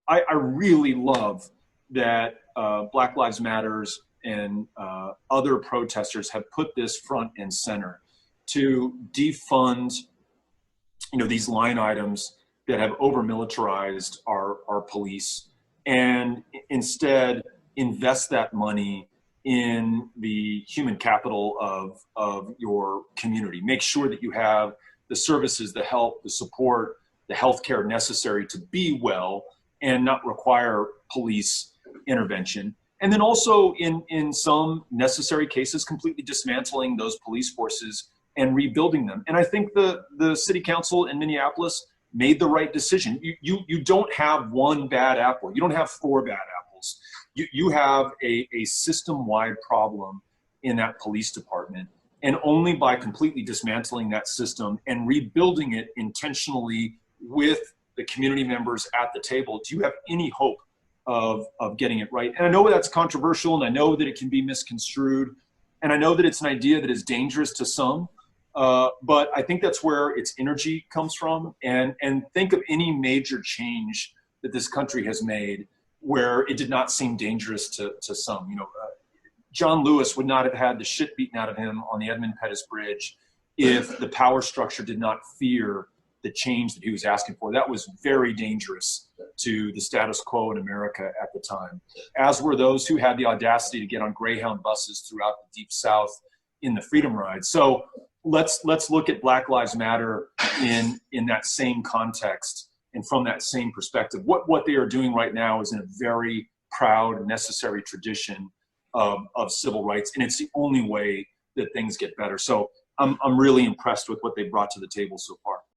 I really love that Black Lives Matters and other protesters have put this front and center to defund, these line items that have over militarized our police, and instead invest that money in the human capital of your community. Make sure that you have the services, the help, the support, the healthcare necessary to be well and not require police intervention. And then also in some necessary cases, completely dismantling those police forces and rebuilding them. And I think the city council in Minneapolis made the right decision. You don't have one bad apple. You don't have four bad apples. You have a system-wide problem in that police department. And only by completely dismantling that system and rebuilding it intentionally with the community members at the table do you have any hope of getting it right. And I know that's controversial, and I know that it can be misconstrued, and I know that it's an idea that is dangerous to some, but I think that's where its energy comes from. And think of any major change that this country has made where it did not seem dangerous to some. John Lewis would not have had the shit beaten out of him on the Edmund Pettus Bridge if the power structure did not fear the change that he was asking for. That was very dangerous to the status quo in America at the time, as were those who had the audacity to get on Greyhound buses throughout the Deep South in the Freedom Ride. So let's look at Black Lives Matter in that same context and from that same perspective. What they are doing right now is in a very proud, necessary tradition of civil rights, and it's the only way that things get better. So I'm really impressed with what they brought to the table so far.